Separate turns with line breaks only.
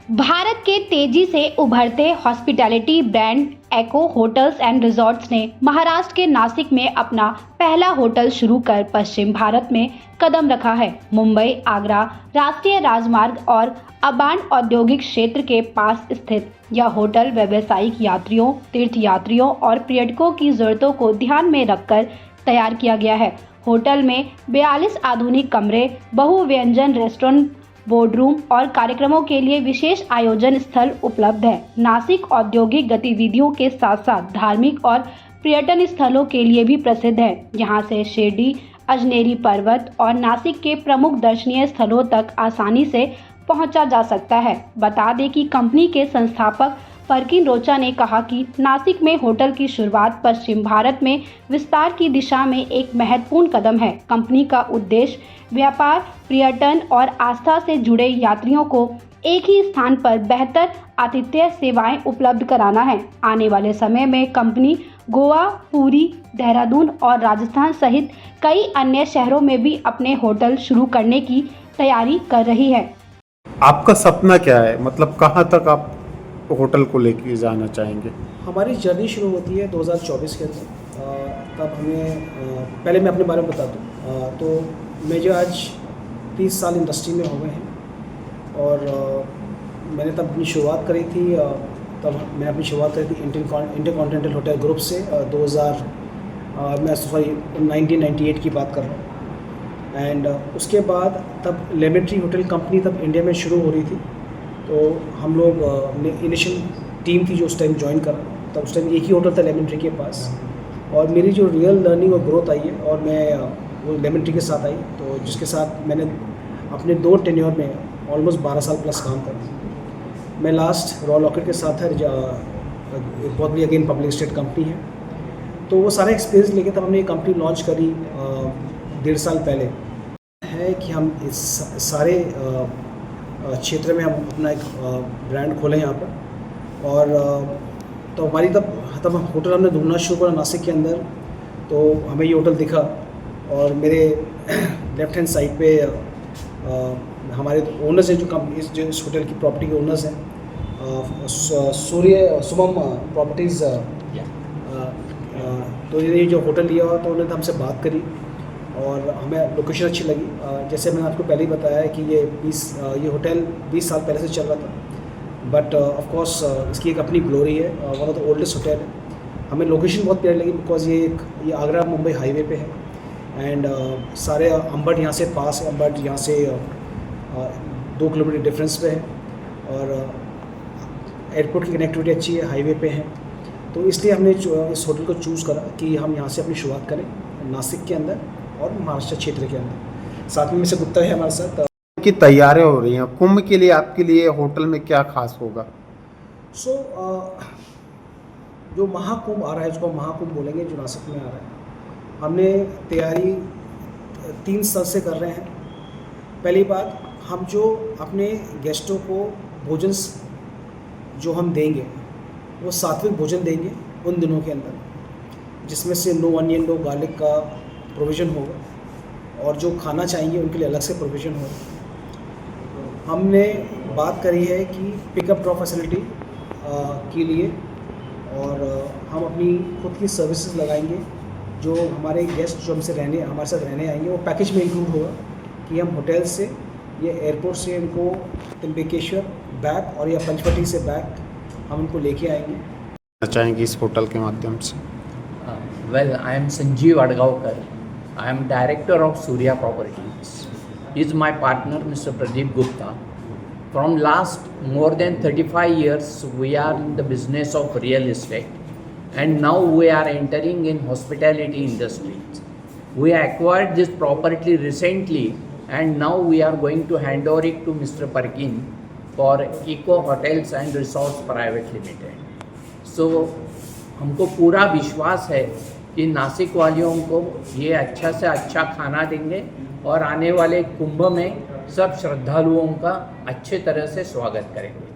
भारत के तेजी से उभरते hospitality brand echo hotels and resorts ने महाराष्ट्र के नासिक में अपना पहला होटल शुरू कर पश्चिम भारत में कदम रखा है। मुंबई आगरा राष्ट्रीय राजमार्ग और अबांड औद्योगिक क्षेत्र के पास स्थित यह होटल व्यावसायिक यात्रियों, तीर्थयात्रियों और पर्यटकों की जरूरतों को ध्यान में रखकर तैयार किया गया है। होटल में 42 आधुनिक कमरे, बहुव्यंजन रेस्टोरेंट, बोर्डरूम और कार्यक्रमों के लिए विशेष आयोजन स्थल उपलब्ध है। नासिक औद्योगिक गतिविधियों के साथ साथ धार्मिक और पर्यटन स्थलों के लिए भी प्रसिद्ध है। यहाँ से शिरडी, अजनेरी पर्वत और नासिक के प्रमुख दर्शनीय स्थलों तक आसानी से पहुंचा जा सकता है। बता दें कि कंपनी के संस्थापक परकीन रोचा ने कहा कि नासिक में होटल की शुरुआत पश्चिम भारत में विस्तार की दिशा में एक महत्वपूर्ण कदम है। कंपनी का उद्देश्य व्यापार, पर्यटन और आस्था से जुड़े यात्रियों को एक ही स्थान पर बेहतर आतिथ्य सेवाएं उपलब्ध कराना है। आने वाले समय में कंपनी गोवा, पुरी, देहरादून और राजस्थान सहित कई अन्य शहरों में भी अपने होटल शुरू करने की तैयारी कर रही है।
आपका सपना क्या है, मतलब कहाँ तक आप होटल को लेके जाना चाहेंगे?
हमारी जर्नी शुरू होती है 2024 के अंदर। तब हमें पहले मैं अपने बारे में बता दूँ तो मुझे आज 30 साल इंडस्ट्री में हो गए हैं और मैंने तब अपनी शुरुआत करी थी। तब मैं अपनी शुरुआत करी थी इंटरकॉन्टिनेंटल होटल ग्रुप से 1998 की बात कर रहा हूँ। एंड उसके बाद तब लेमन ट्री होटल कंपनी तब इंडिया में शुरू हो रही थी। तो हम लोग इनिशियल टीम थी जो उस टाइम ज्वाइन करा। तब उस टाइम एक ही होटल था लेमन ट्री के पास और मेरी जो रियल लर्निंग और ग्रोथ आई है और मैं वो लेमन ट्री के साथ आई, तो जिसके साथ मैंने अपने 2 टेन्योर में ऑलमोस्ट 12 साल प्लस काम करा। मैं लास्ट रॉयल लॉकेट के साथ है, बहुत बड़ी अगेन पब्लिक स्टेट कंपनी है। तो वो सारा एक्सपीरियंस लेके तब हमने ये कंपनी लॉन्च करी 1.5 साल पहले। है कि हम इस सारे क्षेत्र में हम अपना एक ब्रांड खोलें यहाँ पर। और तो हमारी तब होटल हमने ढूंढना शुरू करा नासिक के अंदर। तो हमें ये होटल दिखा और मेरे लेफ्ट हैंड साइड पे हमारे ओनर्स हैं जो इस होटल की प्रॉपर्टी के ओनर्स हैं, सुमम प्रॉपर्टीज़। तो ये जो होटल लिया हुआ तो उन्होंने हमसे बात करी और हमें लोकेशन अच्छी लगी। जैसे मैंने आपको पहले ही बताया है कि ये होटल 20 साल पहले से चल रहा था, बट ऑफ कोर्स इसकी एक अपनी ग्लोरी है। One of the oldest hotel है। हमें लोकेशन बहुत प्यारी लगी बिकॉज ये आगरा मुंबई हाईवे पे है एंड सारे अंबट यहाँ से पास है। अंबट यहाँ से 2 किलोमीटर डिफरेंस पे है और एयरपोर्ट की कनेक्टिविटी अच्छी है, हाईवे पे है। तो इसलिए हमने इस होटल को चूज़ करा कि हम यहाँ से अपनी शुरुआत करें नासिक के अंदर और महाराष्ट्र क्षेत्र के अंदर। साथ में मिस्टर गुप्ता है हमारे साथ।
की तैयारियां हो रही हैं कुंभ के लिए, आपके लिए होटल में क्या खास होगा?
जो महाकुंभ आ रहा है, जिसको महाकुंभ बोलेंगे, जो नासिक में आ रहा है, हमने तैयारी 3 स्तर से कर रहे हैं। पहली बात, हम जो अपने गेस्टों को भोजन जो हम देंगे वो सात्विक भोजन देंगे उन दिनों के अंदर, जिसमें से नो अनियन नो गार्लिक का प्रोविज़न होगा और जो खाना चाहिए उनके लिए अलग से प्रोविज़न होगा। हमने बात करी है कि पिकअप ड्रॉप फैसिलिटी के लिए और हम अपनी खुद की सर्विसेज लगाएंगे। जो हमारे गेस्ट जो हमारे साथ रहने आएंगे वो पैकेज में इंक्लूड होगा कि हम होटल से या एयरपोर्ट से उनको त्र्यंबकेश्वर बैक और या पंचवटी से बैक हम उनको लेके आएंगे।
चाहेंगे इस होटल के माध्यम से?
Well, I am Sanjeev Adgaonkar. I am director of Surya Properties. He is my partner, Mr. Pradeep Gupta. From last more than 35 years, we are in the business of real estate, and now we are entering in hospitality industries. We acquired this property recently, and now we are going to hand over it to Mr. Parkin for Eco Hotels and Resorts Private Limited. So, हमको पूरा विश्वास है कि नासिक वालियों को ये अच्छा से अच्छा खाना देंगे और आने वाले कुंभ में सब श्रद्धालुओं का अच्छे तरह से स्वागत करेंगे।